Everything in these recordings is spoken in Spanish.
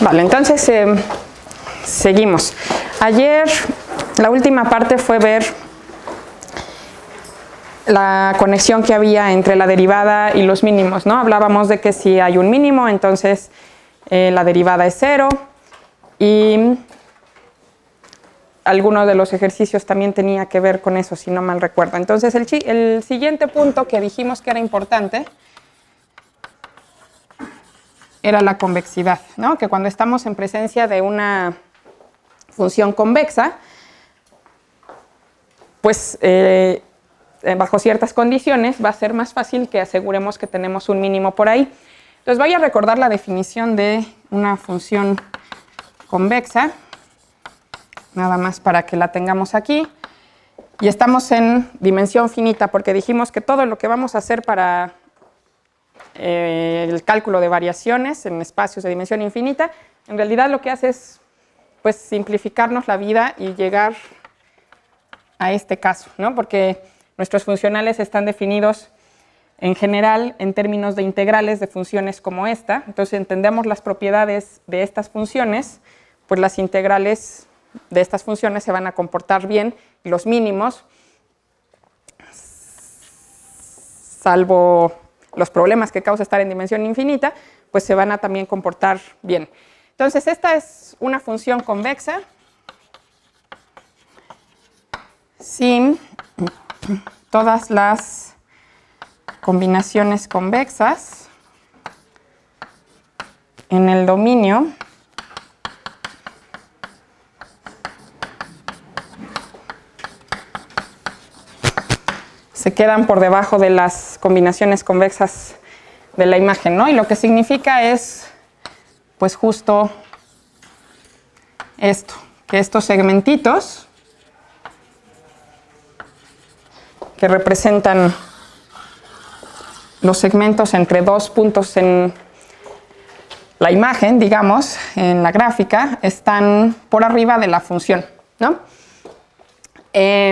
Vale, entonces seguimos. Ayer la última parte fue ver la conexión que había entre la derivada y los mínimos, ¿no? Hablábamos de que si hay un mínimo, entonces la derivada es 0, y alguno de los ejercicios también tenía que ver con eso, si no mal recuerdo. Entonces el siguiente punto que dijimos que era importante era la convexidad, ¿no? Que cuando estamos en presencia de una función convexa, pues bajo ciertas condiciones va a ser más fácil que aseguremos que tenemos un mínimo por ahí. Entonces voy a recordar la definición de una función convexa, nada más para que la tengamos aquí. Y estamos en dimensión finita, porque dijimos que todo lo que vamos a hacer para el cálculo de variaciones en espacios de dimensión infinita, en realidad lo que hace es pues simplificarnos la vida y llegar a este caso, ¿no? Porque nuestros funcionales están definidos en general en términos de integrales de funciones como esta. Entonces entendemos las propiedades de estas funciones, pues las integrales de estas funciones se van a comportar bien, y los mínimos, salvo los problemas que causa estar en dimensión infinita, pues se van a también comportar bien. Entonces esta es una función convexa sin todas las combinaciones convexas en el dominio se quedan por debajo de las combinaciones convexas de la imagen, ¿no? Y lo que significa es, pues justo esto, que estos segmentitos que representan los segmentos entre dos puntos en la imagen, digamos, en la gráfica, están por arriba de la función, ¿no?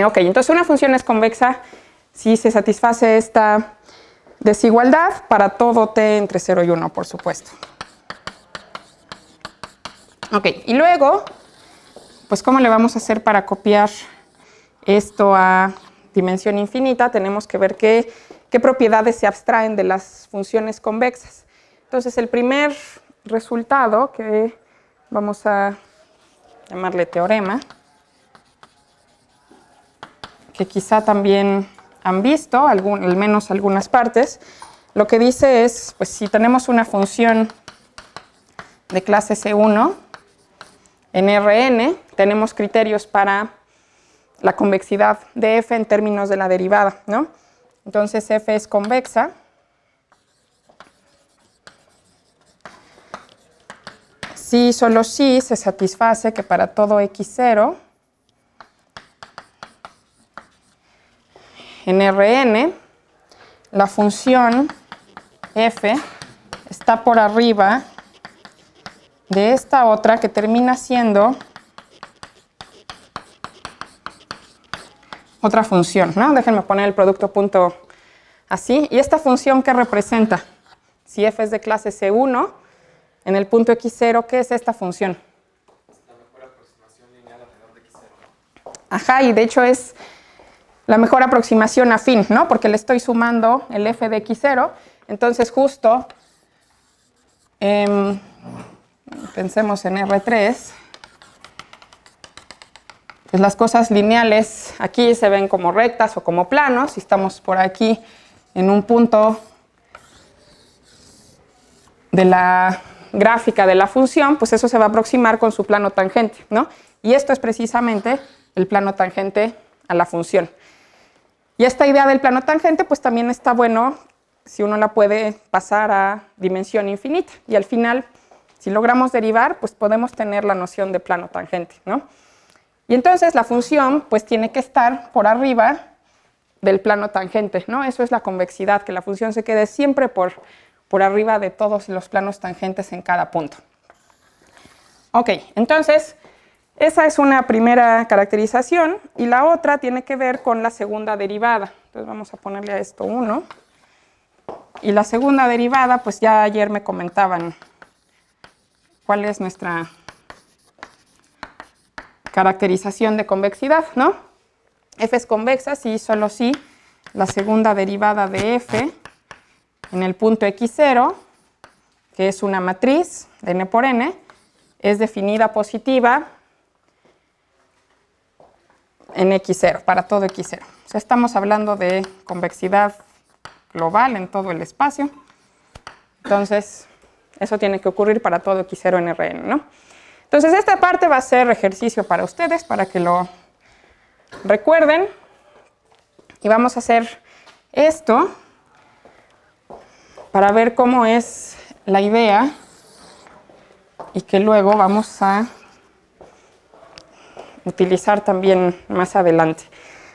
Ok, entonces una función es convexa si se satisface esta desigualdad para todo t entre 0 y 1, por supuesto. Ok, y luego, pues ¿cómo le vamos a hacer para copiar esto a dimensión infinita? Tenemos que ver qué propiedades se abstraen de las funciones convexas. Entonces el primer resultado, que vamos a llamarle teorema, que quizá también han visto, al menos algunas partes, lo que dice es, pues si tenemos una función de clase C1 en Rn, tenemos criterios para la convexidad de f en términos de la derivada, ¿no? Entonces f es convexa si solo si se satisface que para todo x0 en Rn la función f está por arriba de esta otra que termina siendo otra función, ¿no? Déjenme poner el producto punto así. ¿Y esta función qué representa? Si f es de clase C1, en el punto x0, ¿qué es esta función? La mejor aproximación lineal alrededor de x0. Ajá, y de hecho es la mejor aproximación afín, ¿no? Porque le estoy sumando el f de x0. Entonces justo, pensemos en R3, pues las cosas lineales aquí se ven como rectas o como planos. Si estamos por aquí en un punto de la gráfica de la función, pues eso se va a aproximar con su plano tangente, ¿no? Y esto es precisamente el plano tangente a la función. Y esta idea del plano tangente, pues también está bueno si uno la puede pasar a dimensión infinita. Y al final, si logramos derivar, pues podemos tener la noción de plano tangente, ¿no? Y entonces la función pues tiene que estar por arriba del plano tangente, ¿no? Eso es la convexidad, que la función se quede siempre por arriba de todos los planos tangentes en cada punto. Ok, entonces esa es una primera caracterización, y la otra tiene que ver con la segunda derivada. Entonces vamos a ponerle a esto 1. Y la segunda derivada, pues ya ayer me comentaban cuál es nuestra caracterización de convexidad, ¿no? F es convexa si y solo si la segunda derivada de F en el punto x0, que es una matriz de n por n, es definida positiva en x0, para todo x0. O sea, estamos hablando de convexidad global en todo el espacio. Entonces, eso tiene que ocurrir para todo x0 en Rn, ¿no? Entonces, esta parte va a ser ejercicio para ustedes, para que lo recuerden. Y vamos a hacer esto para ver cómo es la idea y que luego vamos a utilizar también más adelante.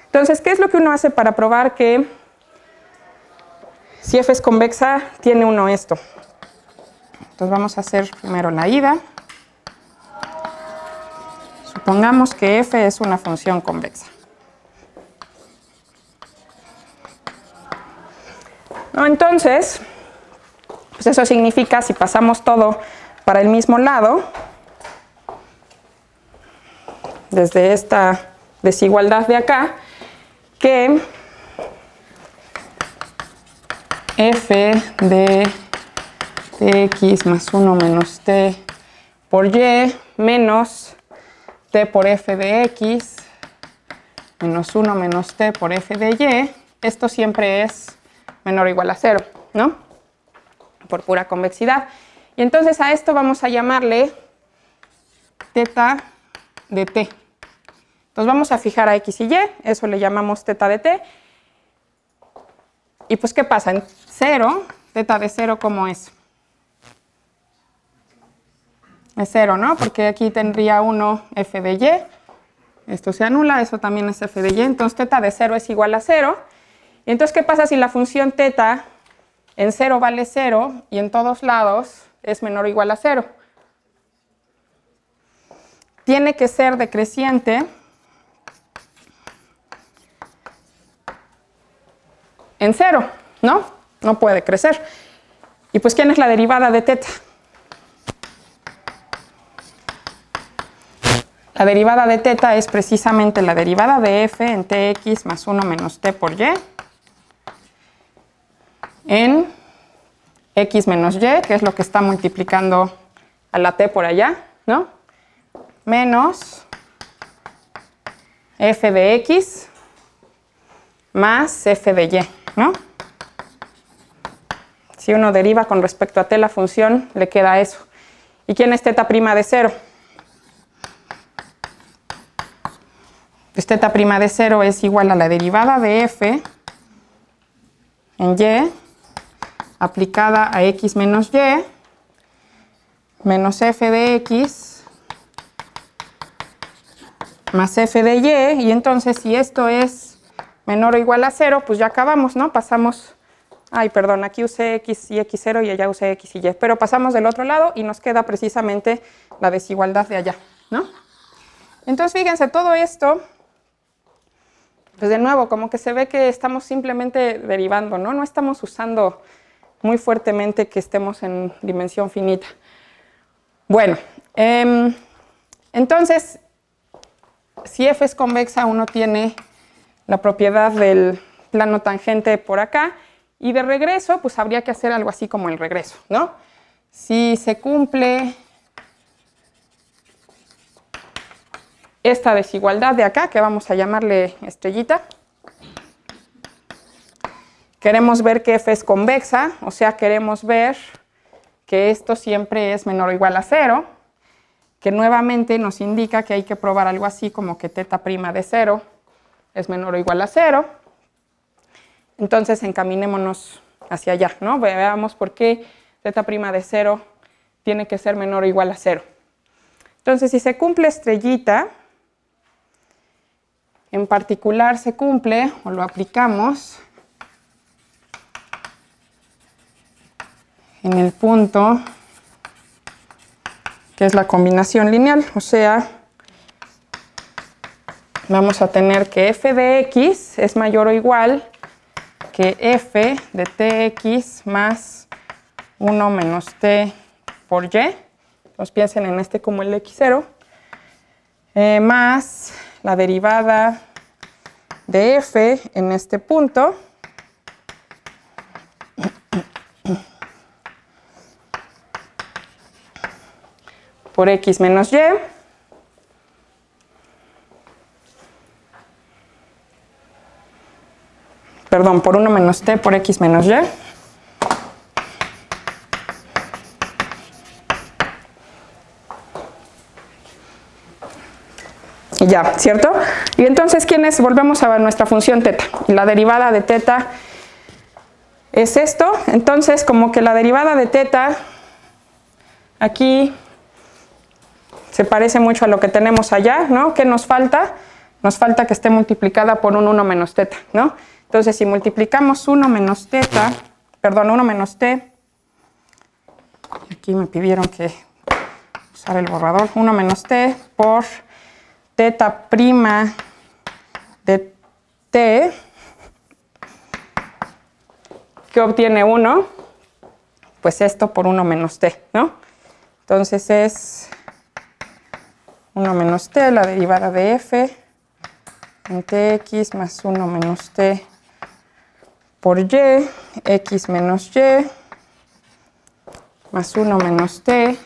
Entonces, ¿qué es lo que uno hace para probar que si F es convexa, tiene uno esto? Entonces vamos a hacer primero la ida. Supongamos que F es una función convexa. ¿No? Entonces, pues eso significa, si pasamos todo para el mismo lado, desde esta desigualdad de acá, que F de tx más 1 menos t por y menos t por f de x menos 1 menos t por f de y, esto siempre es menor o igual a 0, ¿no? Por pura convexidad. Y entonces a esto vamos a llamarle teta de t. Entonces vamos a fijar a x y y, eso le llamamos teta de t. Y pues, ¿qué pasa? En 0, teta de 0, ¿cómo es? Es 0, ¿no? Porque aquí tendría 1 f de y. Esto se anula, eso también es f de y. Entonces, teta de 0 es igual a 0. Y entonces, ¿qué pasa si la función teta en 0 vale 0 y en todos lados es menor o igual a 0? Tiene que ser decreciente en 0, ¿no? No puede crecer. Y pues, ¿quién es la derivada de teta? La derivada de teta es precisamente la derivada de f en tx más 1 menos t por y en x menos y, que es lo que está multiplicando a la t por allá, ¿no? Menos f de x más f de y, ¿no? Si uno deriva con respecto a t la función, le queda eso. ¿Y quién es teta prima de 0? Pues teta prima de 0 es igual a la derivada de f en y aplicada a x menos y menos f de x más f de y. Y entonces, si esto es menor o igual a 0, pues ya acabamos, ¿no? Pasamos, ay, perdón, aquí usé x y x0 y allá usé x y y, pero pasamos del otro lado y nos queda precisamente la desigualdad de allá, ¿no? Entonces, fíjense, todo esto, pues de nuevo, como que se ve que estamos simplemente derivando, ¿no? No estamos usando muy fuertemente que estemos en dimensión finita. Bueno, entonces, si f es convexa, uno tiene la propiedad del plano tangente por acá, y de regreso, pues habría que hacer algo así como el regreso, ¿no? Si se cumple esta desigualdad de acá, que vamos a llamarle estrellita, queremos ver que f es convexa, o sea, queremos ver que esto siempre es menor o igual a 0, que nuevamente nos indica que hay que probar algo así como que teta prima de 0 es menor o igual a 0. Entonces, encaminémonos hacia allá, ¿no? Veamos por qué teta prima de 0 tiene que ser menor o igual a 0. Entonces, si se cumple estrellita, en particular se cumple, o lo aplicamos, en el punto que es la combinación lineal, o sea, vamos a tener que f de x es mayor o igual que f de tx más 1 menos t por y. Entonces piensen en este como el x0, más la derivada de f en este punto, por x menos y, perdón, por 1 menos t por x menos y, y ya, ¿cierto? Y entonces, volvemos a nuestra función teta. Y la derivada de teta es esto. Entonces, como que la derivada de teta aquí se parece mucho a lo que tenemos allá, ¿no? ¿Qué nos falta? Nos falta que esté multiplicada por un 1 menos teta, ¿no? Entonces, si multiplicamos 1 menos teta, perdón, 1 menos t, aquí me pidieron que usara el borrador, 1 menos t por teta prima de t, ¿qué obtiene 1? Pues esto por 1 menos t, ¿no? Entonces es 1 menos t, la derivada de f, en tx más 1 menos t por y, x menos y, más 1 menos t,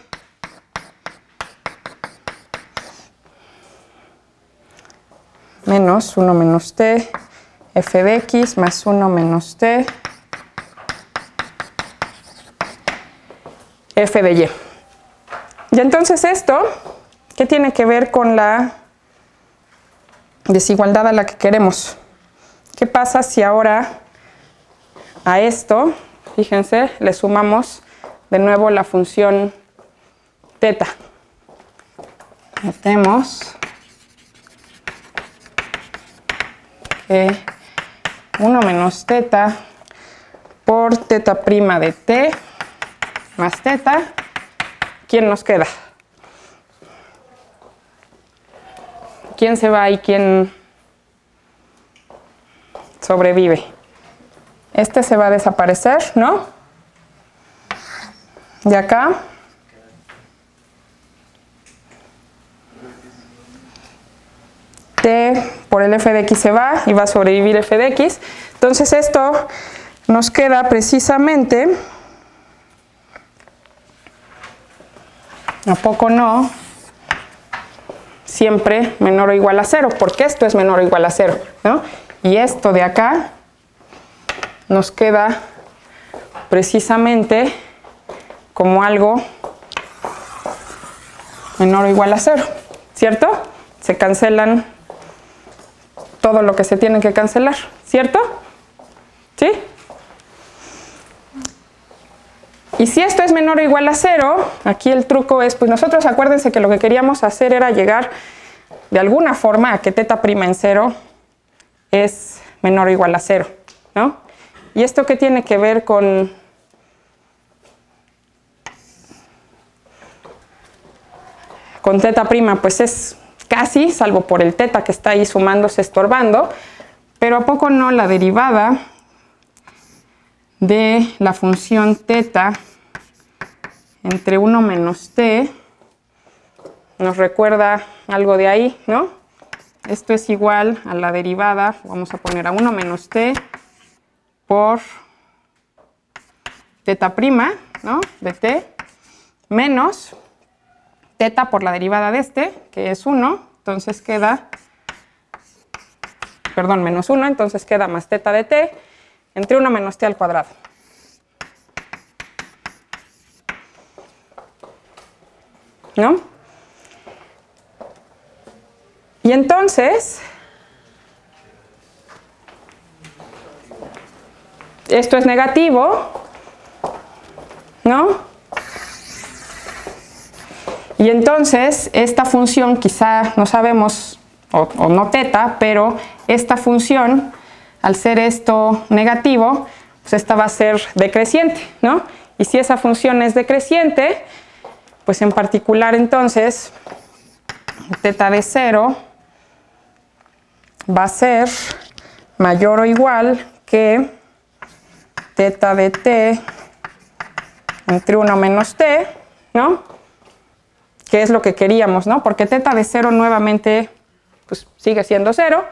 menos 1 menos t, f de x más 1 menos t, f de y. Y entonces esto, ¿qué tiene que ver con la desigualdad a la que queremos? ¿Qué pasa si ahora a esto, fíjense, le sumamos de nuevo la función teta? Metemos que 1 menos teta por teta prima de t más teta, ¿quién nos queda? ¿Quién se va y quién sobrevive? Este se va a desaparecer, ¿no? De acá. T por el f de x se va y va a sobrevivir f de x. Entonces esto nos queda precisamente, ¿a poco no? Siempre menor o igual a 0, porque esto es menor o igual a 0, ¿no? Y esto de acá nos queda precisamente como algo menor o igual a 0, ¿cierto? Se cancelan todo lo que se tiene que cancelar, ¿cierto? ¿Sí? Y si esto es menor o igual a 0, aquí el truco es, pues nosotros acuérdense que lo que queríamos hacer era llegar de alguna forma a que teta prima en 0 es menor o igual a 0, ¿no? ¿Y esto qué tiene que ver con teta prima? Pues es casi, salvo por el teta que está ahí sumándose, estorbando, pero ¿a poco no la derivada de la función teta entre 1 menos t nos recuerda algo de ahí, ¿no? Esto es igual a la derivada, vamos a poner a 1 menos t por teta prima, ¿no? De t, menos teta por la derivada de este, que es 1, entonces queda, perdón, menos 1, entonces queda más teta de t, entre 1 menos t al cuadrado. ¿No? Y entonces, esto es negativo, ¿no? Y entonces, esta función quizá no sabemos, o no teta, pero esta función, al ser esto negativo, pues esta va a ser decreciente, ¿no? Y si esa función es decreciente, pues en particular entonces, teta de 0 va a ser mayor o igual que teta de t entre 1 menos t, ¿no? que es lo que queríamos, ¿no? Porque teta de 0 nuevamente pues, sigue siendo 0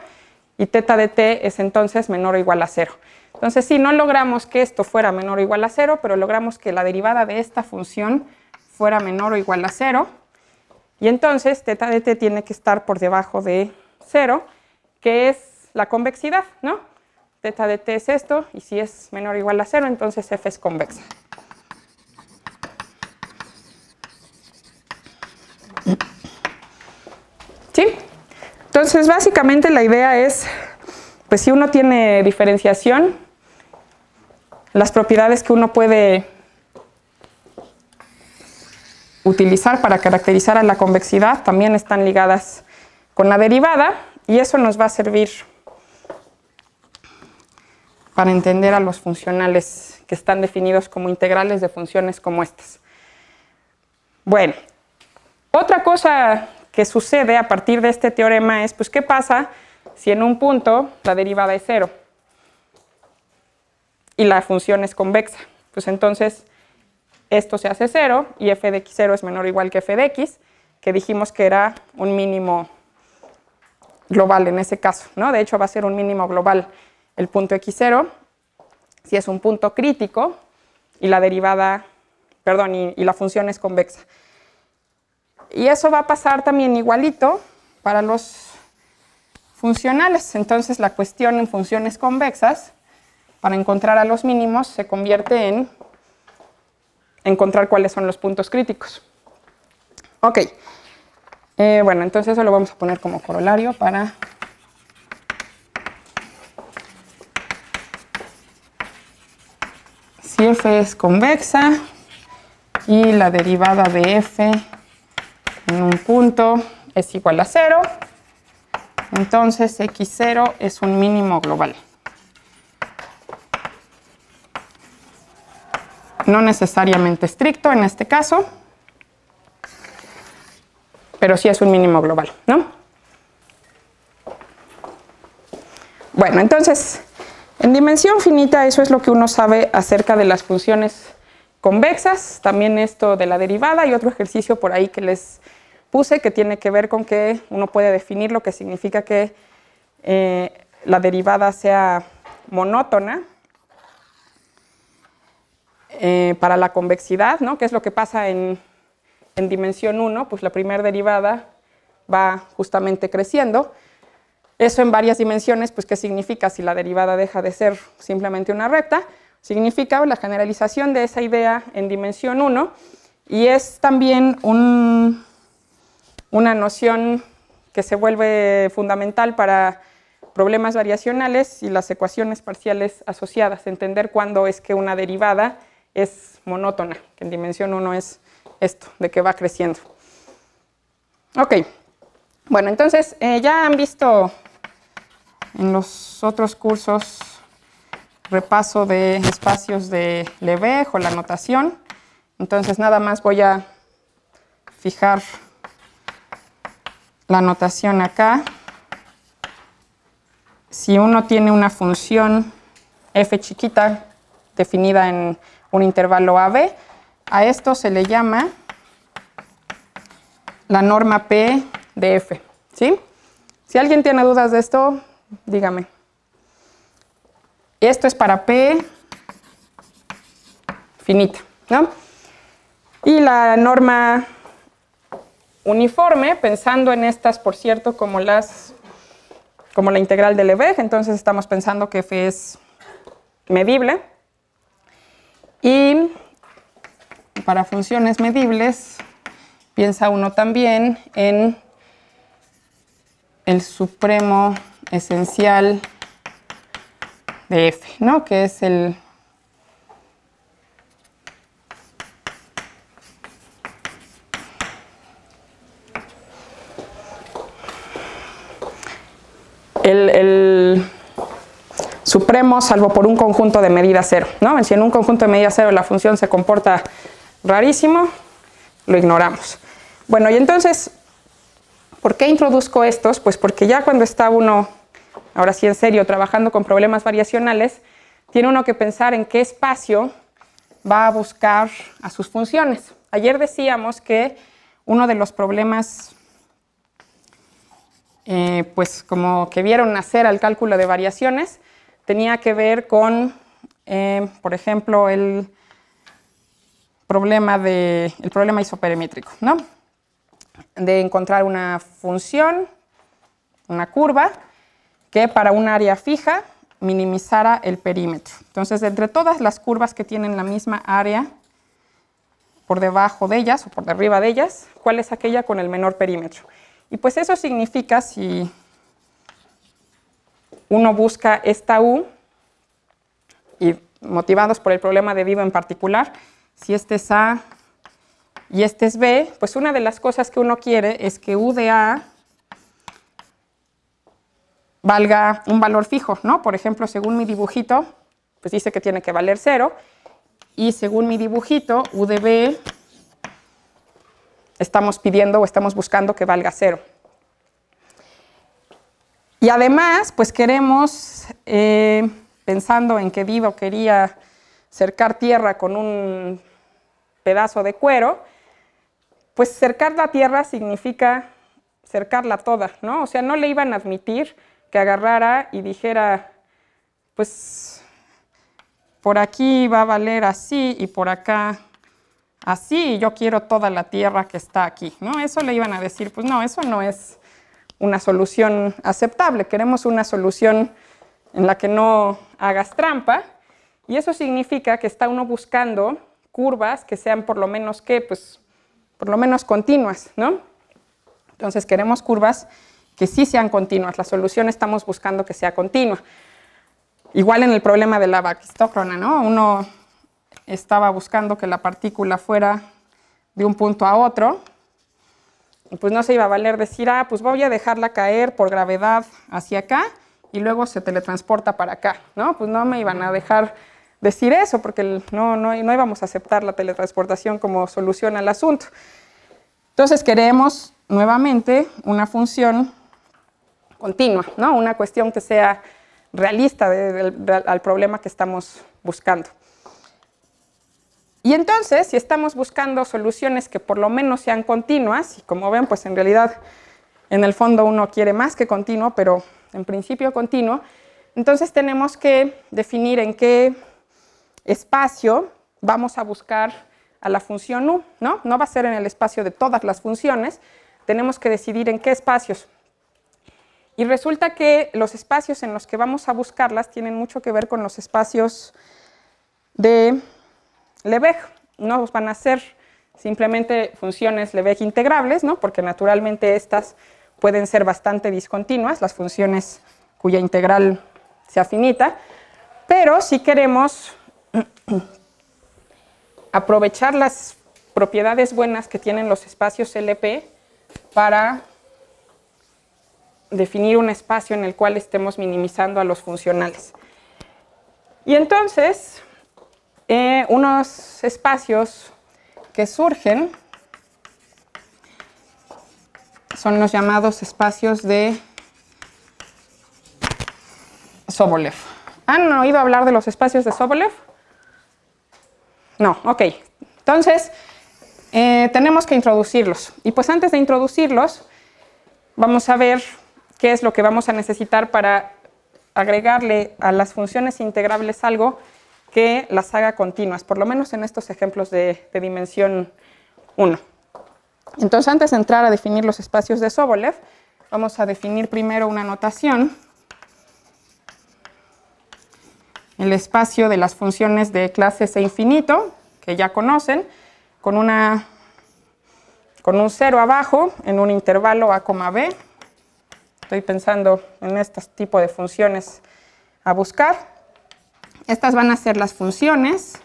y teta de t es entonces menor o igual a 0. Entonces sí, no logramos que esto fuera menor o igual a 0, pero logramos que la derivada de esta función fuera menor o igual a 0. Y entonces teta de t tiene que estar por debajo de 0, que es la convexidad, ¿no? Teta de t es esto, y si es menor o igual a 0, entonces f es convexa. ¿Sí? Entonces, básicamente la idea es, pues si uno tiene diferenciación, las propiedades que uno puede utilizar para caracterizar a la convexidad también están ligadas con la derivada, y eso nos va a servir para entender a los funcionales que están definidos como integrales de funciones como estas. Bueno, otra cosa que sucede a partir de este teorema es, pues, ¿qué pasa si en un punto la derivada es 0 y la función es convexa? Pues entonces esto se hace 0 y f de x0 es menor o igual que f de x, que dijimos que era un mínimo global en ese caso, ¿no? De hecho va a ser un mínimo global el punto x0 si es un punto crítico y la derivada, perdón, y la función es convexa. Y eso va a pasar también igualito para los funcionales. Entonces la cuestión en funciones convexas, para encontrar a los mínimos, se convierte en encontrar cuáles son los puntos críticos. Ok. Bueno, entonces eso lo vamos a poner como corolario para si f es convexa y la derivada de f en un punto es igual a 0, entonces x0 es un mínimo global. No necesariamente estricto en este caso, pero sí es un mínimo global, ¿no? Bueno, entonces, en dimensión finita eso es lo que uno sabe acerca de las funciones convexas, también esto de la derivada y otro ejercicio por ahí que les puse que tiene que ver con que uno puede definir lo que significa que la derivada sea monótona para la convexidad, ¿no? ¿Qué es lo que pasa en dimensión 1? Pues la primera derivada va justamente creciendo. Eso en varias dimensiones, pues ¿qué significa si la derivada deja de ser simplemente una recta? Significa la generalización de esa idea en dimensión 1 y es también una noción que se vuelve fundamental para problemas variacionales y las ecuaciones parciales asociadas, entender cuándo es que una derivada es monótona, que en dimensión 1 es esto, de que va creciendo. Ok, bueno, entonces ya han visto en los otros cursos repaso de espacios de Lebesgue o la notación, entonces nada más voy a fijar la notación acá. Si uno tiene una función f chiquita definida en un intervalo AB, a esto se le llama la norma P de f, ¿sí? Si alguien tiene dudas de esto, dígame. Esto es para P finita, ¿no? Y la norma uniforme, pensando en estas, por cierto, como la integral de Lebesgue, entonces estamos pensando que f es medible. Y para funciones medibles, piensa uno también en el supremo esencial de f, ¿no? Que es el supremo salvo por un conjunto de medida cero, ¿no? Si en un conjunto de medida cero la función se comporta rarísimo, lo ignoramos. Bueno, y entonces, ¿por qué introduzco estos? Pues porque ya cuando está uno, ahora sí en serio, trabajando con problemas variacionales, tiene uno que pensar en qué espacio va a buscar a sus funciones. Ayer decíamos que uno de los problemas pues como que vieron nacer al cálculo de variaciones tenía que ver con, por ejemplo, el problema isoperimétrico, ¿no? De encontrar una función, una curva, que para un área fija minimizara el perímetro. Entonces, entre todas las curvas que tienen la misma área por debajo de ellas o por arriba de ellas, ¿cuál es aquella con el menor perímetro? Y pues eso significa, si uno busca esta U, y motivados por el problema de Vivo en particular, si este es A y este es B, pues una de las cosas que uno quiere es que U de A valga un valor fijo, ¿no? Por ejemplo, según mi dibujito, pues dice que tiene que valer 0, y según mi dibujito, U de B estamos pidiendo o estamos buscando que valga 0. Y además, pues queremos, pensando en que Vivo quería cercar tierra con un pedazo de cuero, pues cercar la tierra significa cercarla toda, ¿no? O sea, no le iban a admitir que agarrara y dijera, pues por aquí va a valer así y por acá así, y yo quiero toda la tierra que está aquí, ¿no? Eso le iban a decir, pues no, eso no es una solución aceptable, queremos una solución en la que no hagas trampa, y eso significa que está uno buscando curvas que sean por lo menos pues por lo menos continuas, ¿no? Entonces queremos curvas que sí sean continuas, la solución estamos buscando que sea continua. Igual en el problema de la vaquistócrona, ¿no? Uno estaba buscando que la partícula fuera de un punto a otro, y pues no se iba a valer decir, pues voy a dejarla caer por gravedad hacia acá, y luego se teletransporta para acá, ¿no? Pues no me iban a dejar decir eso, porque no íbamos a aceptar la teletransportación como solución al asunto. Entonces queremos nuevamente una función continua, ¿no? Una cuestión que sea realista al problema que estamos buscando. Y entonces, si estamos buscando soluciones que por lo menos sean continuas, y como ven, pues en realidad en el fondo uno quiere más que continuo, pero en principio continuo, entonces tenemos que definir en qué espacio vamos a buscar a la función U, ¿no? No va a ser en el espacio de todas las funciones, tenemos que decidir en qué espacios. Y resulta que los espacios en los que vamos a buscarlas tienen mucho que ver con los espacios de Lebesgue. No van a ser simplemente funciones Lebesgue integrables, ¿no? Porque naturalmente estas pueden ser bastante discontinuas, las funciones cuya integral sea finita, pero si queremos aprovechar las propiedades buenas que tienen los espacios LP para definir un espacio en el cual estemos minimizando a los funcionales. Y entonces, unos espacios que surgen son los llamados espacios de Sobolev. ¿Han oído hablar de los espacios de Sobolev? No, ok. Entonces, tenemos que introducirlos. Y pues antes de introducirlos, vamos a ver qué es lo que vamos a necesitar para agregarle a las funciones integrables algo que las haga continuas, por lo menos en estos ejemplos de dimensión 1. Entonces, antes de entrar a definir los espacios de Sobolev, vamos a definir primero una notación. El espacio de las funciones de clase C infinito, que ya conocen, con un 0 abajo en un intervalo A, B. Estoy pensando en este tipo de funciones a buscar. Estas van a ser las funciones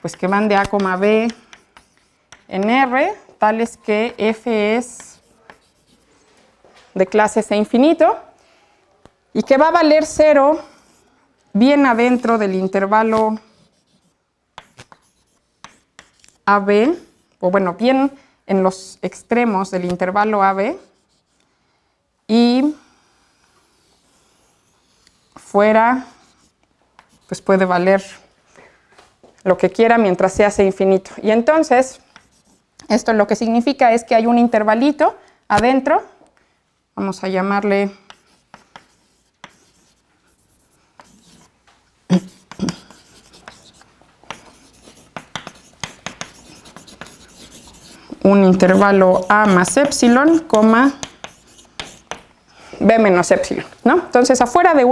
pues, que van de A, B en R, tales que f es de clase C infinito y que va a valer 0 bien adentro del intervalo AB, o bueno, bien en los extremos del intervalo AB, y fuera pues puede valer lo que quiera mientras sea C infinito. Y entonces Esto lo que significa es que hay un intervalito adentro, vamos a llamarle un intervalo A más epsilon, B menos epsilon, ¿no? Entonces, afuera de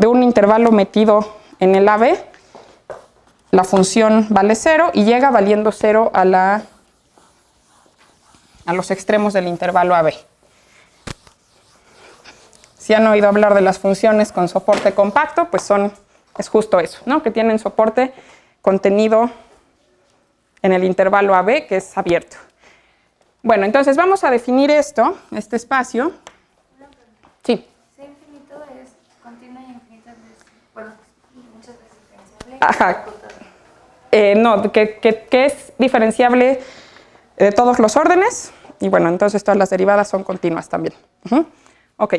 un intervalo metido en el AB, la función vale 0 y llega valiendo 0 a los extremos del intervalo AB. Si han oído hablar de las funciones con soporte compacto, pues es justo eso, ¿no? Que tienen soporte contenido en el intervalo AB, que es abierto. Bueno, entonces vamos a definir este espacio. Sí. C infinito es continua y infinitas veces, bueno, muchas veces diferenciable. Ajá. No, que es diferenciable de todos los órdenes, y bueno, entonces todas las derivadas son continuas también. Ok.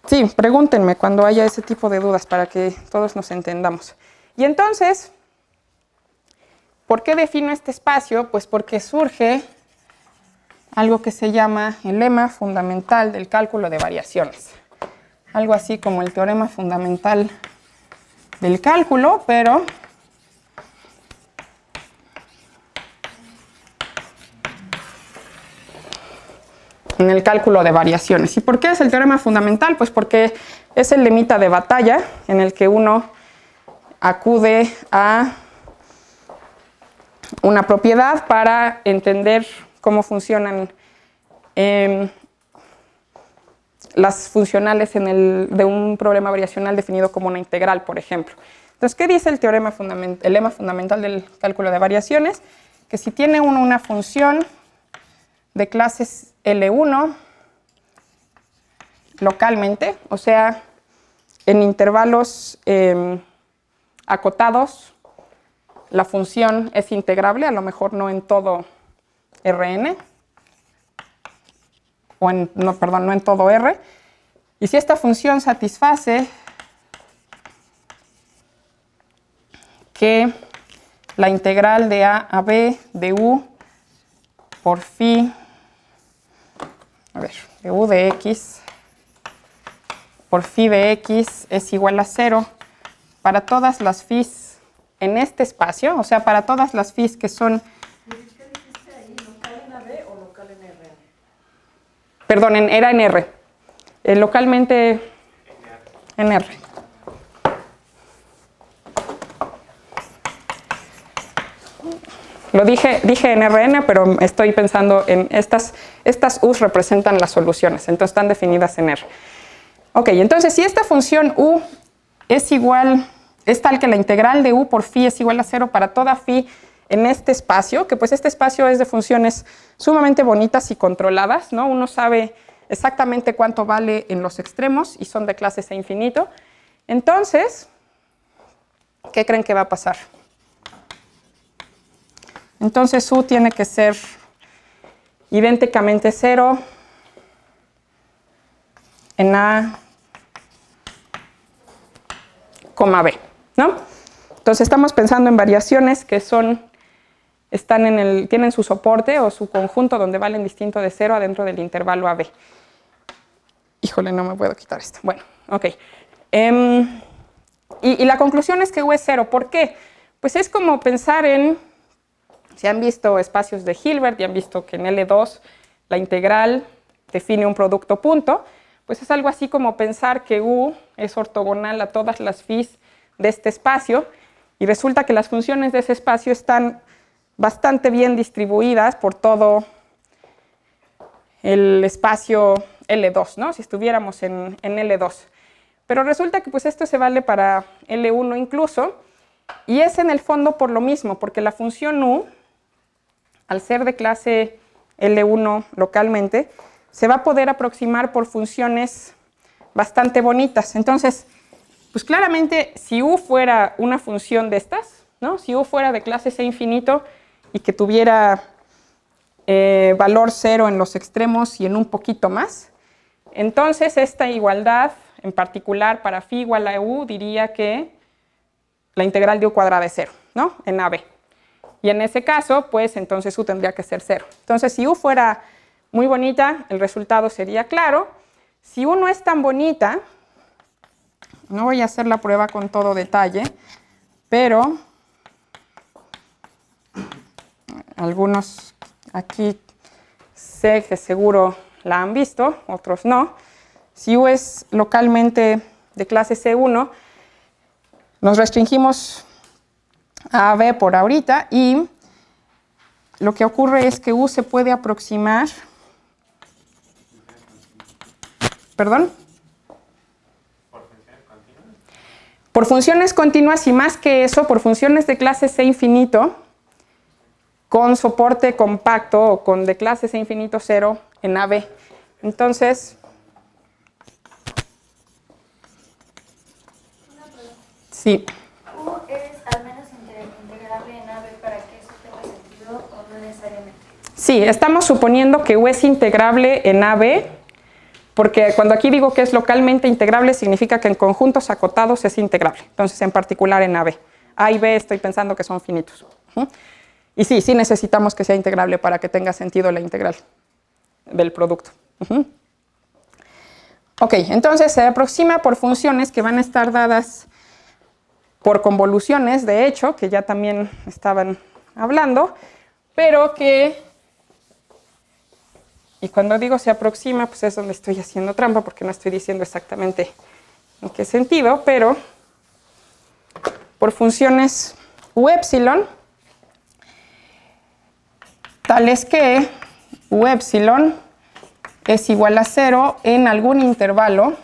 Sí, pregúntenme cuando haya ese tipo de dudas para que todos nos entendamos. Y entonces, ¿por qué defino este espacio? Pues porque surge algo que se llama el lema fundamental del cálculo de variaciones. Algo así como el teorema fundamental del cálculo, pero en el cálculo de variaciones. ¿Y por qué es el teorema fundamental? Pues porque es el lemita de batalla en el que uno acude a una propiedad para entender cómo funcionan las funcionales de un problema variacional definido como una integral, por ejemplo. Entonces, ¿qué dice el lema fundamental del cálculo de variaciones? Que si tiene uno una función de clases L1 localmente, o sea, en intervalos acotados, la función es integrable, a lo mejor no en todo Rn, no en todo R. Y si esta función satisface que la integral de A a B de U por phi, de U de X por phi de X es igual a 0 para todas las phis en este espacio, o sea, para todas las phis que son... ¿Qué dijiste ahí? ¿Local en AB o local en R? Perdón, era en R. Localmente en R. Lo dije en Rn, pero estoy pensando en estas u's representan las soluciones, entonces están definidas en R. Ok, entonces si esta función u es tal que la integral de u por phi es igual a 0 para toda phi en este espacio, que pues este espacio es de funciones sumamente bonitas y controladas, ¿no? Uno sabe exactamente cuánto vale en los extremos y son de clase C infinito. Entonces, ¿qué creen que va a pasar? Entonces U tiene que ser idénticamente 0 en A, B, ¿no? Entonces estamos pensando en variaciones que tienen su soporte o su conjunto donde valen distinto de 0 adentro del intervalo AB. Híjole, no me puedo quitar esto. Bueno, ok. Y la conclusión es que U es 0. ¿Por qué? Pues es como pensar si han visto espacios de Hilbert y han visto que en L2 la integral define un producto punto, pues es algo así como pensar que U es ortogonal a todas las phis de este espacio y resulta que las funciones de ese espacio están bastante bien distribuidas por todo el espacio L2, ¿no? Si estuviéramos en L2. Pero resulta que pues esto se vale para L1 incluso, y es en el fondo por lo mismo, porque la función U, al ser de clase L1 localmente, se va a poder aproximar por funciones bastante bonitas. Entonces, pues claramente, si U fuera una función de estas, ¿no? Si U fuera de clase C infinito y que tuviera valor 0 en los extremos y en un poquito más, entonces esta igualdad, en particular para phi igual a U, diría que la integral de U cuadrada es 0, ¿no? En AB. Y en ese caso, pues entonces U tendría que ser 0. Entonces, si U fuera muy bonita, el resultado sería claro. Si U no es tan bonita, no voy a hacer la prueba con todo detalle, pero algunos aquí sé que seguro la han visto, otros no. Si U es localmente de clase C1, nos restringimos a AB por ahorita y lo que ocurre es que U se puede aproximar, ¿perdón? Por funciones continuas y más que eso, por funciones de clase C infinito, con soporte compacto o con de clase C infinito 0 en AB. Entonces, sí. U es al menos integrable en AB para que eso tenga sentido o no necesariamente. Sí, estamos suponiendo que U es integrable en AB, porque cuando aquí digo que es localmente integrable significa que en conjuntos acotados es integrable. Entonces, en particular en AB. A y B estoy pensando que son finitos. Y sí, sí necesitamos que sea integrable para que tenga sentido la integral del producto. Ok, entonces se aproxima por funciones que van a estar dadas por convoluciones, de hecho, que ya también estaban hablando, pero que, y cuando digo se aproxima, pues es donde estoy haciendo trampa, porque no estoy diciendo exactamente en qué sentido, pero por funciones U epsilon, tales que U epsilon es igual a 0 en algún intervalo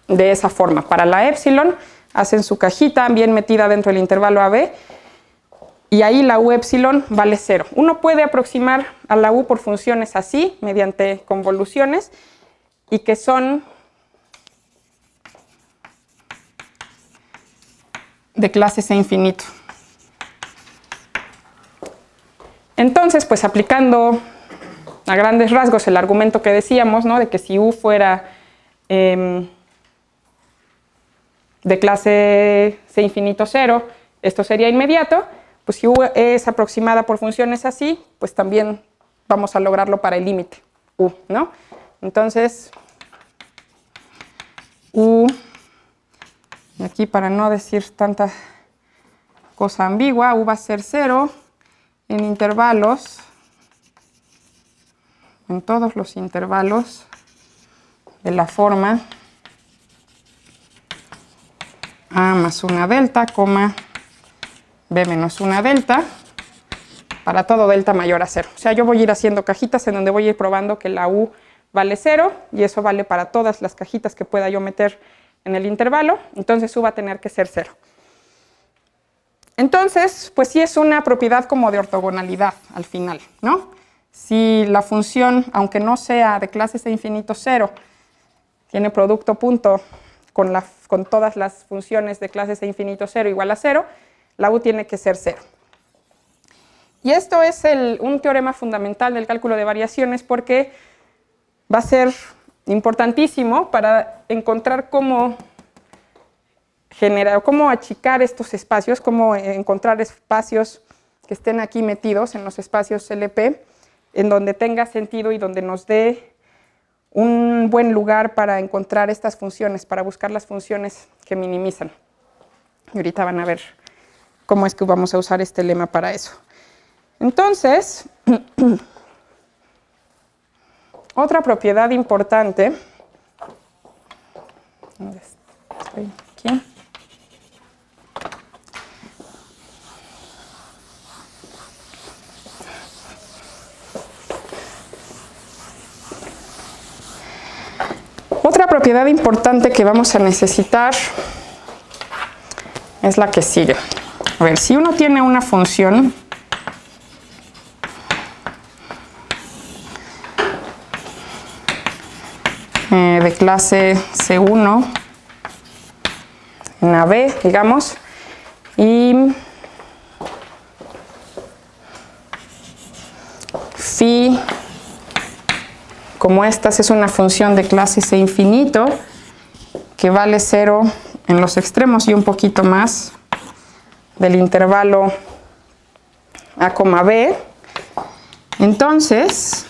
de esa forma. Para la epsilon hacen su cajita bien metida dentro del intervalo AB y ahí la U epsilon vale 0. Uno puede aproximar a la U por funciones así, mediante convoluciones, y que son de clase C infinito. Entonces, pues aplicando a grandes rasgos el argumento que decíamos, ¿no? De que si U fuera de clase C infinito 0, esto sería inmediato, pues si U es aproximada por funciones así, pues también vamos a lograrlo para el límite U, ¿no? Entonces, U, y aquí para no decir tanta cosa ambigua, U va a ser 0 en intervalos, en todos los intervalos de la forma A más 1 delta, B menos 1 delta, para todo delta mayor a 0. O sea, yo voy a ir haciendo cajitas en donde voy a ir probando que la U vale 0, y eso vale para todas las cajitas que pueda yo meter en el intervalo, entonces U va a tener que ser 0. Entonces, pues sí es una propiedad como de ortogonalidad al final, ¿no? Si la función, aunque no sea de clase C infinito 0, tiene producto punto con todas las funciones de clase C infinito 0 igual a 0, la U tiene que ser 0. Y esto es un teorema fundamental del cálculo de variaciones porque va a ser importantísimo para encontrar cómo achicar estos espacios, cómo encontrar espacios que estén aquí metidos en los espacios LP, en donde tenga sentido y donde nos dé un buen lugar para encontrar estas funciones, para buscar las funciones que minimizan. Y ahorita van a ver cómo es que vamos a usar este lema para eso. Entonces, otra propiedad importante, ¿dónde estoy? Aquí. Otra propiedad importante que vamos a necesitar es la que sigue. A ver, si uno tiene una función de clase C1 en AB, digamos, y phi, como esta es una función de clase C infinito, que vale 0 en los extremos y un poquito más del intervalo a, b. Entonces,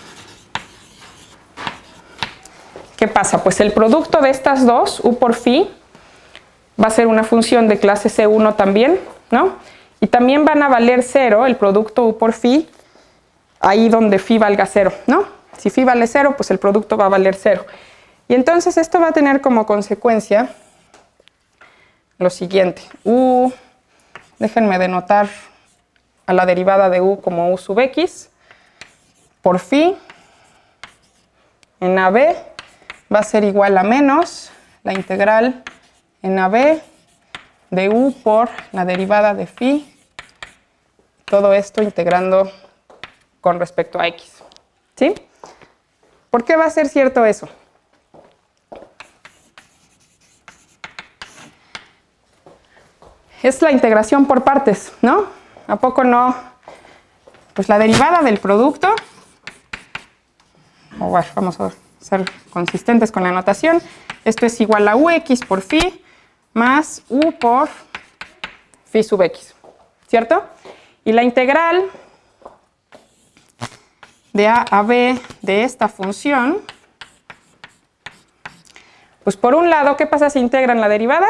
¿qué pasa? Pues el producto de estas dos, u por phi, va a ser una función de clase C1 también, ¿no? Y también van a valer 0 el producto u por phi, ahí donde phi valga 0, ¿no? Si phi vale 0, pues el producto va a valer 0. Y entonces esto va a tener como consecuencia lo siguiente. Déjenme denotar a la derivada de u como u sub x por phi en AB va a ser igual a menos la integral en AB de u por la derivada de phi, todo esto integrando con respecto a x, ¿sí? ¿Por qué va a ser cierto eso? Es la integración por partes, ¿no? ¿A poco no? Pues la derivada del producto, bueno, vamos a ser consistentes con la notación, esto es igual a ux por phi más u por phi sub x, ¿cierto? Y la integral de a b de esta función, pues por un lado, ¿qué pasa si integran la derivada?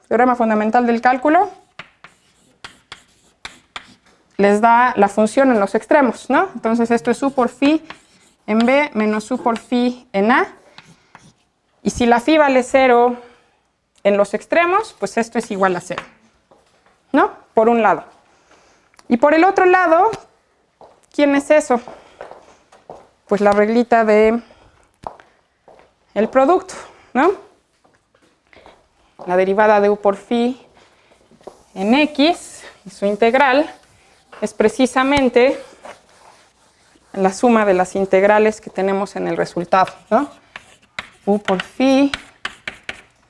Teorema fundamental del cálculo, les da la función en los extremos, ¿no? Entonces esto es u por phi en b menos u por phi en a. Y si la phi vale 0 en los extremos, pues esto es igual a 0, ¿no? Por un lado. Y por el otro lado, ¿quién es eso? Pues la reglita de el producto, ¿no? La derivada de u por phi en x y su integral es precisamente la suma de las integrales que tenemos en el resultado, ¿no? U por phi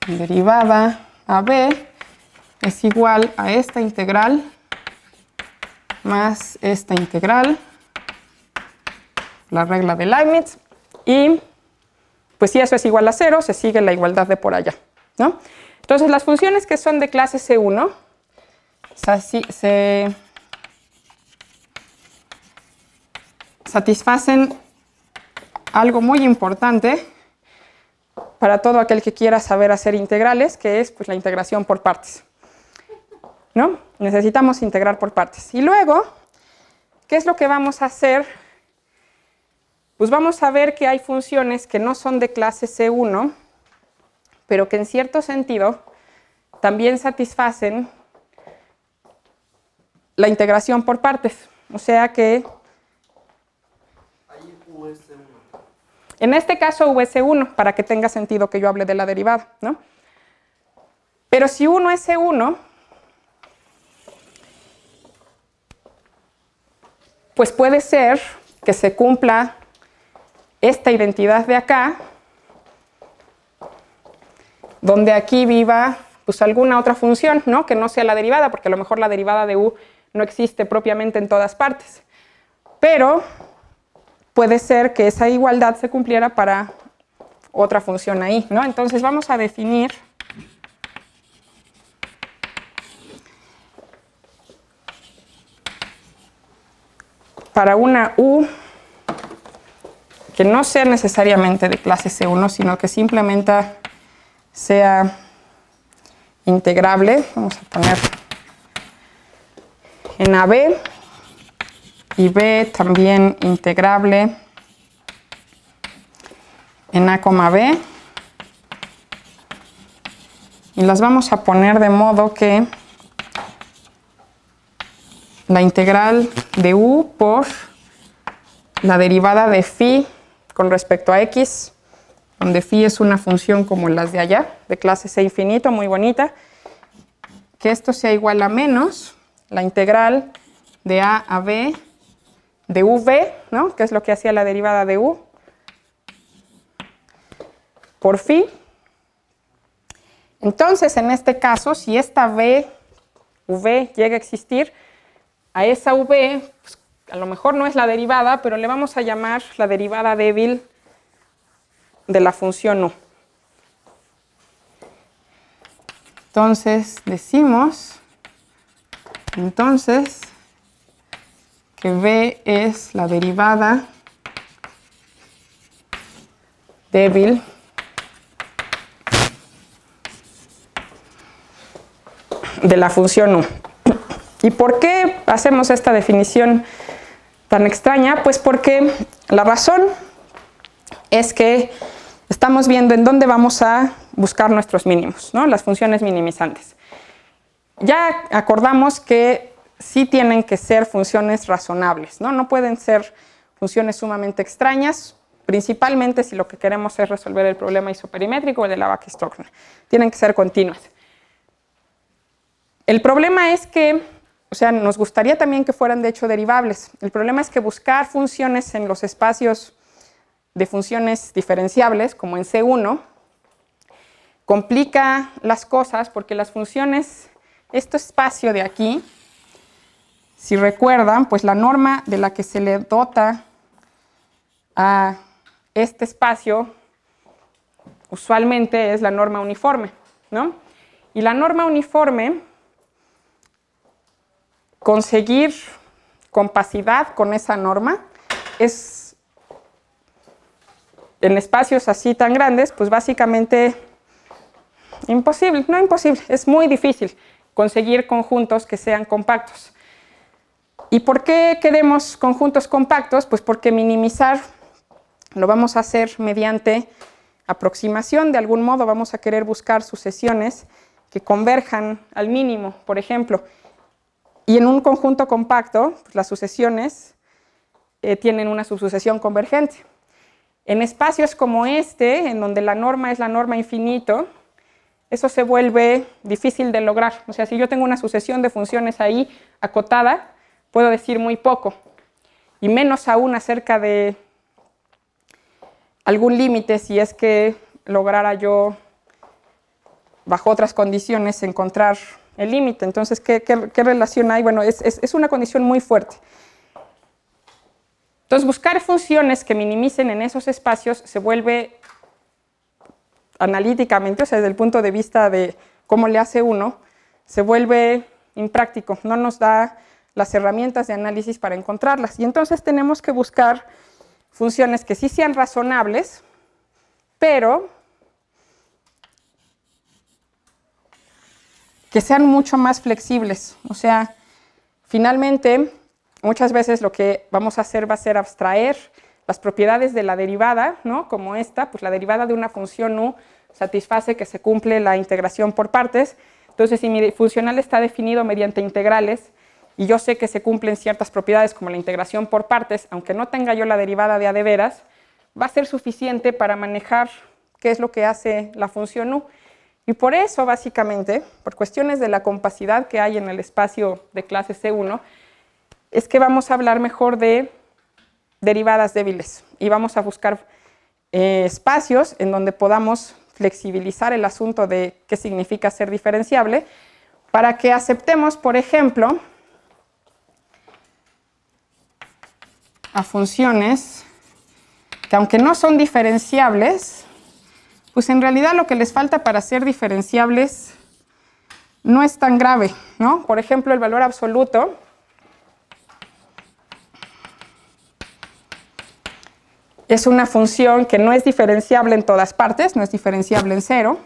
derivada a b es igual a esta integral más esta integral, la regla de Leibniz, y pues si eso es igual a 0, se sigue la igualdad de por allá, ¿no? Entonces las funciones que son de clase C1 se satisfacen algo muy importante para todo aquel que quiera saber hacer integrales, que es pues la integración por partes, ¿no? Necesitamos integrar por partes. Y luego, ¿qué es lo que vamos a hacer? Pues vamos a ver que hay funciones que no son de clase C1, pero que en cierto sentido también satisfacen la integración por partes. O sea que en este caso US1, para que tenga sentido que yo hable de la derivada, ¿no? Pero si uno es C1, pues puede ser que se cumpla esta identidad de acá, donde aquí viva pues alguna otra función, ¿no? Que no sea la derivada, porque a lo mejor la derivada de u no existe propiamente en todas partes. Pero puede ser que esa igualdad se cumpliera para otra función ahí, ¿no? Entonces vamos a definir para una u que no sea necesariamente de clase C1, sino que simplemente sea integrable. Vamos a poner en AB y B también integrable en A, B. Y las vamos a poner de modo que la integral de u por la derivada de phi con respecto a x, donde phi es una función como las de allá, de clase C infinito, muy bonita, que esto sea igual a menos la integral de a b de uv, ¿no? Que es lo que hacía la derivada de u, por phi. Entonces, en este caso, si esta v llega a existir, a esa v, pues, a lo mejor no es la derivada, pero le vamos a llamar la derivada débil de la función u. Entonces decimos entonces que B es la derivada débil de la función U. ¿Y por qué hacemos esta definición tan extraña? Pues porque la razón es que estamos viendo en dónde vamos a buscar nuestros mínimos, ¿no? Las funciones minimizantes. Ya acordamos que sí tienen que ser funciones razonables, ¿no? No pueden ser funciones sumamente extrañas, principalmente si lo que queremos es resolver el problema isoperimétrico o de Lavaque-Stockner. Tienen que ser continuas. El problema es que, o sea, nos gustaría también que fueran de hecho derivables. El problema es que buscar funciones en los espacios de funciones diferenciables, como en C1, complica las cosas porque las funciones, este espacio de aquí, si recuerdan, pues la norma de la que se le dota a este espacio usualmente es la norma uniforme, ¿no? Y la norma uniforme, conseguir compacidad con esa norma es, en espacios así tan grandes, pues básicamente imposible, no imposible, es muy difícil conseguir conjuntos que sean compactos. ¿Y por qué queremos conjuntos compactos? Pues porque minimizar lo vamos a hacer mediante aproximación, de algún modo vamos a querer buscar sucesiones que converjan al mínimo, por ejemplo. Y en un conjunto compacto, pues las sucesiones tienen una subsucesión convergente. En espacios como este, en donde la norma es la norma infinito, eso se vuelve difícil de lograr. O sea, si yo tengo una sucesión de funciones ahí acotada, puedo decir muy poco, y menos aún acerca de algún límite si es que lograra yo, bajo otras condiciones, encontrar el límite. Entonces, ¿qué relación hay? Bueno, es una condición muy fuerte. Entonces, buscar funciones que minimicen en esos espacios se vuelve analíticamente, o sea, desde el punto de vista de cómo le hace uno, se vuelve impráctico, no nos da las herramientas de análisis para encontrarlas. Y entonces tenemos que buscar funciones que sí sean razonables, pero que sean mucho más flexibles. O sea, finalmente, muchas veces lo que vamos a hacer va a ser abstraer las propiedades de la derivada, ¿no? Como esta, pues la derivada de una función U satisface que se cumple la integración por partes. Entonces, si mi funcional está definido mediante integrales y yo sé que se cumplen ciertas propiedades como la integración por partes, aunque no tenga yo la derivada de a de veras, va a ser suficiente para manejar qué es lo que hace la función U. Y por eso, básicamente, por cuestiones de la compacidad que hay en el espacio de clase C1, es que vamos a hablar mejor de derivadas débiles y vamos a buscar espacios en donde podamos flexibilizar el asunto de qué significa ser diferenciable para que aceptemos, por ejemplo, a funciones que aunque no son diferenciables, pues en realidad lo que les falta para ser diferenciables no es tan grave, ¿no? Por ejemplo, el valor absoluto es una función que no es diferenciable en todas partes, no es diferenciable en cero,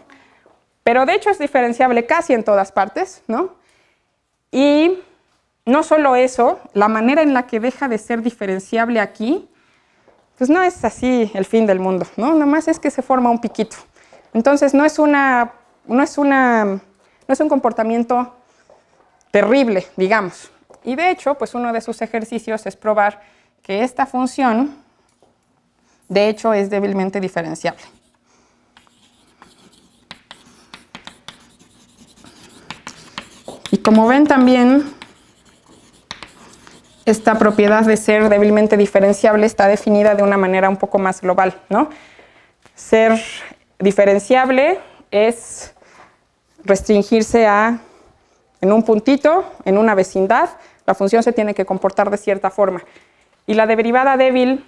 pero de hecho es diferenciable casi en todas partes, ¿no? Y no solo eso, la manera en la que deja de ser diferenciable aquí, pues no es así el fin del mundo, ¿no? Nada más es que se forma un piquito. Entonces no es un comportamiento terrible, digamos. Y de hecho, pues uno de sus ejercicios es probar que esta función, de hecho, es débilmente diferenciable. Y como ven también, esta propiedad de ser débilmente diferenciable está definida de una manera un poco más global, ¿no? Ser diferenciable es restringirse a, en un puntito, en una vecindad, la función se tiene que comportar de cierta forma. Y la derivada débil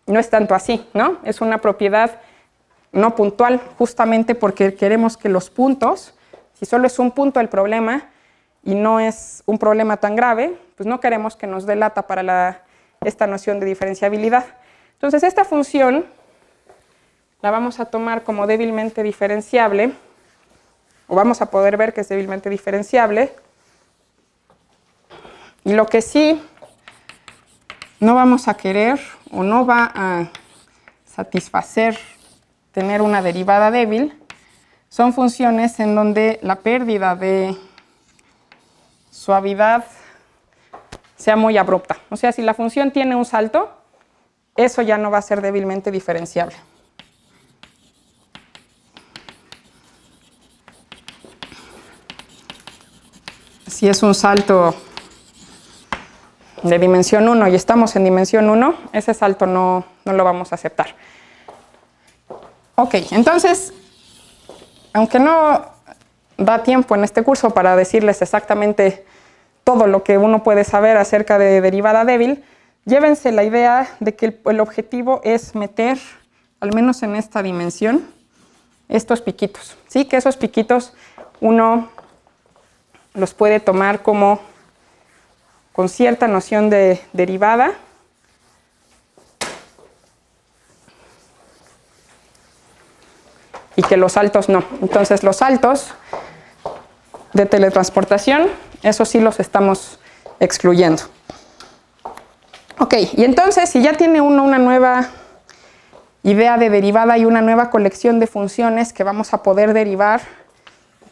no es tanto así, ¿no? Es una propiedad no puntual, justamente porque queremos que los puntos Si solo es un punto el problema y no es un problema tan grave, pues no queremos que nos dé lata para esta noción de diferenciabilidad. Entonces, esta función la vamos a tomar como débilmente diferenciable, o vamos a poder ver que es débilmente diferenciable. Y lo que sí no vamos a querer o no va a satisfacer tener una derivada débil son funciones en donde la pérdida de suavidad sea muy abrupta. O sea, si la función tiene un salto, eso ya no va a ser débilmente diferenciable. Si es un salto de dimensión 1 y estamos en dimensión 1, ese salto no lo vamos a aceptar. Ok, entonces, aunque no da tiempo en este curso para decirles exactamente todo lo que uno puede saber acerca de derivada débil, llévense la idea de que el objetivo es meter, al menos en esta dimensión, estos piquitos. ¿Sí? Que esos piquitos uno los puede tomar como con cierta noción de derivada. Y que los saltos no. Entonces los saltos de teletransportación, esos sí los estamos excluyendo. Ok, y entonces si ya tiene uno una nueva idea de derivada y una nueva colección de funciones que vamos a poder derivar,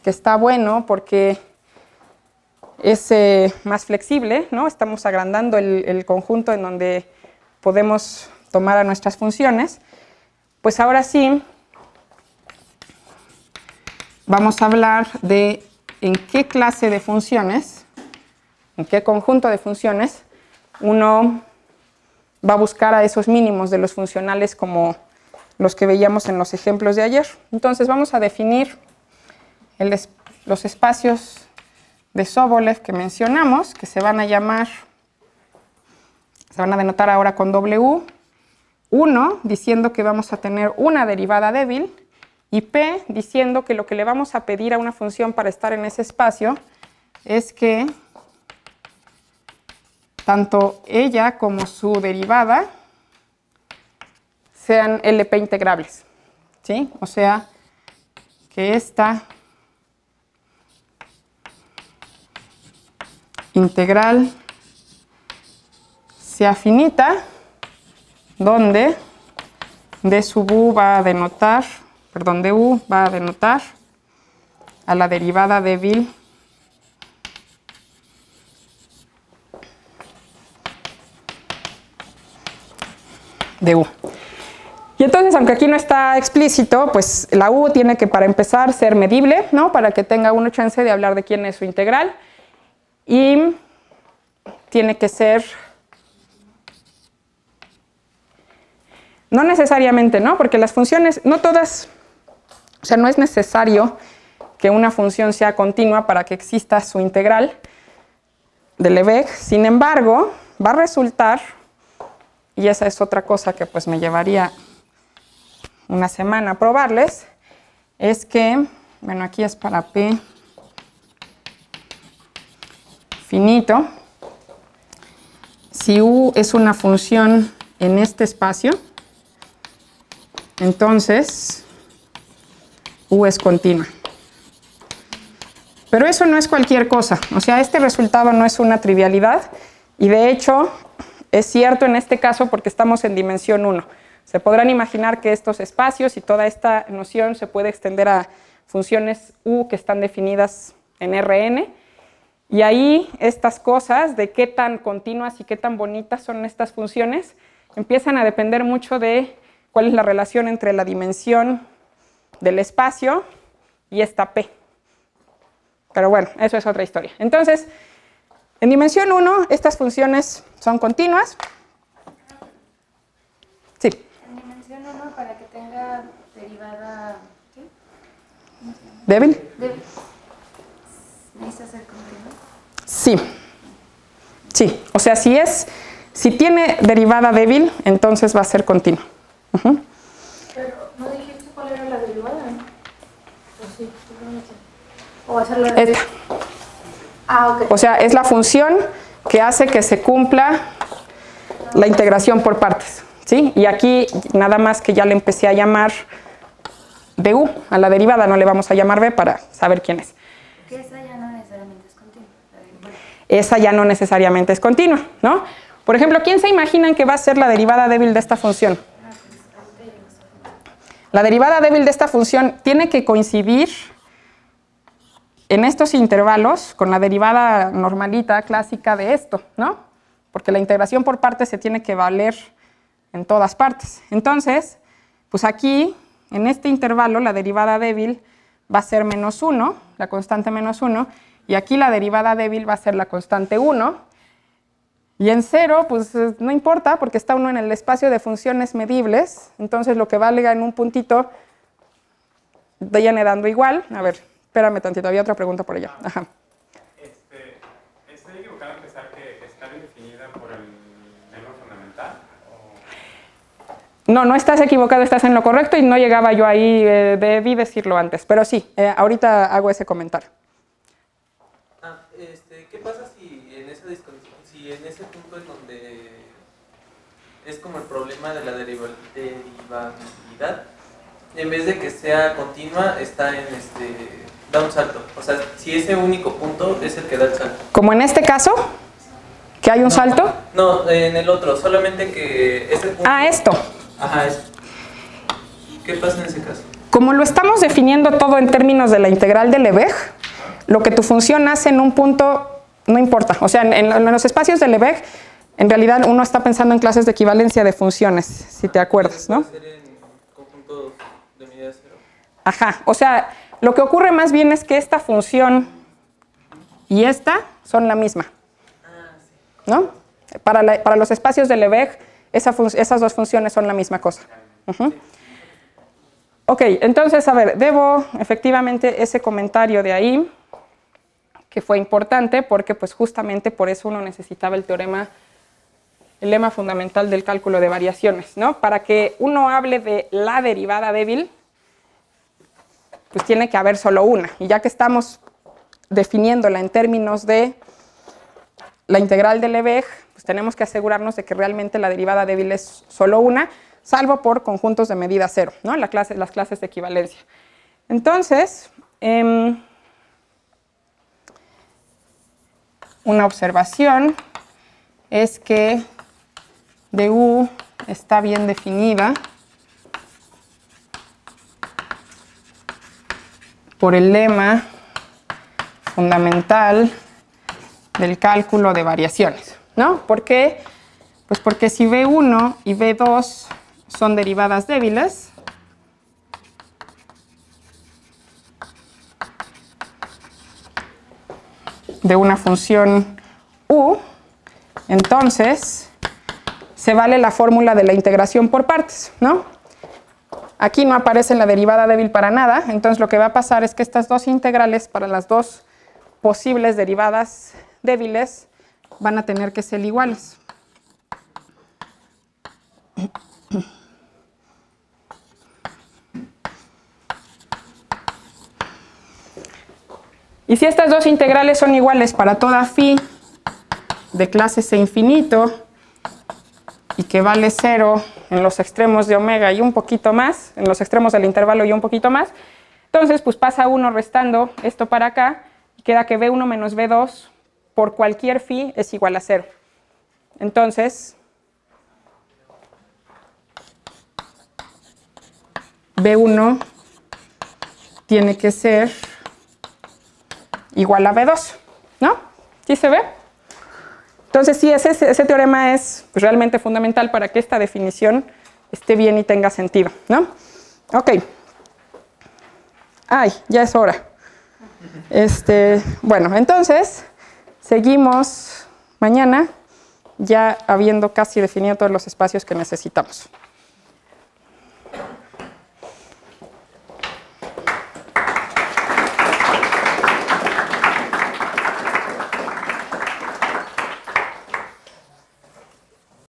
que está bueno porque es más flexible, ¿no? Estamos agrandando el conjunto en donde podemos tomar a nuestras funciones, pues ahora sí vamos a hablar de en qué clase de funciones, en qué conjunto de funciones uno va a buscar a esos mínimos de los funcionales como los que veíamos en los ejemplos de ayer. Entonces vamos a definir los espacios de Sobolev que mencionamos, que se van a denotar ahora con W1, diciendo que vamos a tener una derivada débil, y P diciendo que lo que le vamos a pedir a una función para estar en ese espacio es que tanto ella como su derivada sean LP integrables, ¿sí? O sea, que esta integral sea finita, donde D sub U va a denotar, perdón, du va a denotar a la derivada débil de U. Y entonces, aunque aquí no está explícito, pues la U tiene que, para empezar, ser medible, ¿no? Para que tenga uno chance de hablar de quién es su integral. Y tiene que ser, no necesariamente, ¿no? Porque las funciones, no todas, o sea, no es necesario que una función sea continua para que exista su integral de Lebesgue. Sin embargo, va a resultar, y esa es otra cosa que pues me llevaría una semana a probarles, es que, bueno, aquí es para P finito. Si U es una función en este espacio, entonces U es continua. Pero eso no es cualquier cosa, o sea, este resultado no es una trivialidad y de hecho es cierto en este caso porque estamos en dimensión 1. Se podrán imaginar que estos espacios y toda esta noción se puede extender a funciones U que están definidas en Rn, y ahí estas cosas de qué tan continuas y qué tan bonitas son estas funciones empiezan a depender mucho de cuál es la relación entre la dimensión del espacio y esta P. Pero bueno, eso es otra historia. Entonces, en dimensión 1, estas funciones son continuas. Sí. En dimensión 1, para que tenga derivada, ¿qué? ¿Débil? Débil. ¿Necesita ser continua? Sí. Sí. O sea, si tiene derivada débil, entonces va a ser continua. Pero no dijiste cuál era la derivada, ¿no? ¿O sí? No sé. O hacerlo Esta. Ah, ok. O sea, es la función que hace que se cumpla la integración por partes, ¿sí? Y aquí nada más que ya le empecé a llamar du, a la derivada no le vamos a llamar b para saber quién es. Que esa ya no necesariamente es continua. Bueno, Esa ya no necesariamente es continua, ¿no? Por ejemplo, ¿quién se imaginan que va a ser la derivada débil de esta función? La derivada débil de esta función tiene que coincidir en estos intervalos con la derivada normalita, clásica de esto, ¿no? Porque la integración por partes se tiene que valer en todas partes. Entonces, pues aquí, en este intervalo, la derivada débil va a ser menos 1, la constante menos 1, y aquí la derivada débil va a ser la constante 1, y en 0, pues no importa, porque está uno en el espacio de funciones medibles, entonces lo que valga en un puntito viene dando igual. A ver, espérame tantito, había otra pregunta por allá. Ajá. ¿Estoy equivocado en pensar que está bien definida por el lema fundamental? No, no estás equivocado, estás en lo correcto y no llegaba yo ahí, debí decirlo antes, pero sí, ahorita hago ese comentario. ¿Qué pasa si en ese punto en donde es como el problema de la derivabilidad, en vez de que sea continua, está en da un salto? O sea, si ese único punto es el que da el salto. Como en este caso, que hay un salto. No, en el otro, solamente que ese punto... Ah, esto. Ajá, eso. ¿Qué pasa en ese caso? Como lo estamos definiendo todo en términos de la integral de Lebesgue, lo que tu función hace en un punto no importa. O sea, en los espacios de Lebesgue, en realidad uno está pensando en clases de equivalencia de funciones, si te acuerdas, ¿no? ¿Puede ser en conjuntos de medida cero? Ajá, o sea, lo que ocurre más bien es que esta función y esta son la misma, ¿no? Para los espacios de Lebesgue, esas dos funciones son la misma cosa. Ok, entonces, a ver, debo efectivamente ese comentario de ahí, que fue importante porque pues justamente por eso uno necesitaba el lema fundamental del cálculo de variaciones, ¿no? Para que uno hable de la derivada débil, pues tiene que haber solo una. Y ya que estamos definiéndola en términos de la integral de Lebesgue, pues tenemos que asegurarnos de que realmente la derivada débil es solo una, salvo por conjuntos de medida cero, ¿no? Las clases de equivalencia. Entonces, una observación es que du está bien definida por el lema fundamental del cálculo de variaciones, ¿no? ¿Por qué? Pues porque si B1 y B2 son derivadas débiles, de una función u, entonces se vale la fórmula de la integración por partes, ¿no? Aquí no aparece la derivada débil para nada, entonces lo que va a pasar es que estas dos integrales para las dos posibles derivadas débiles van a tener que ser iguales. Y si estas dos integrales son iguales para toda phi de clase C infinito y que vale 0 en los extremos de omega y un poquito más, en los extremos del intervalo y un poquito más, entonces pues pasa uno restando esto para acá y queda que B1 menos B2 por cualquier phi es igual a 0. Entonces, B1 tiene que ser igual a B2, ¿no? ¿Sí se ve? Entonces, sí, ese teorema es pues, realmente fundamental para que esta definición esté bien y tenga sentido, ¿no? Ok. Ay, ya es hora. Bueno, entonces, seguimos mañana, ya habiendo casi definido todos los espacios que necesitamos.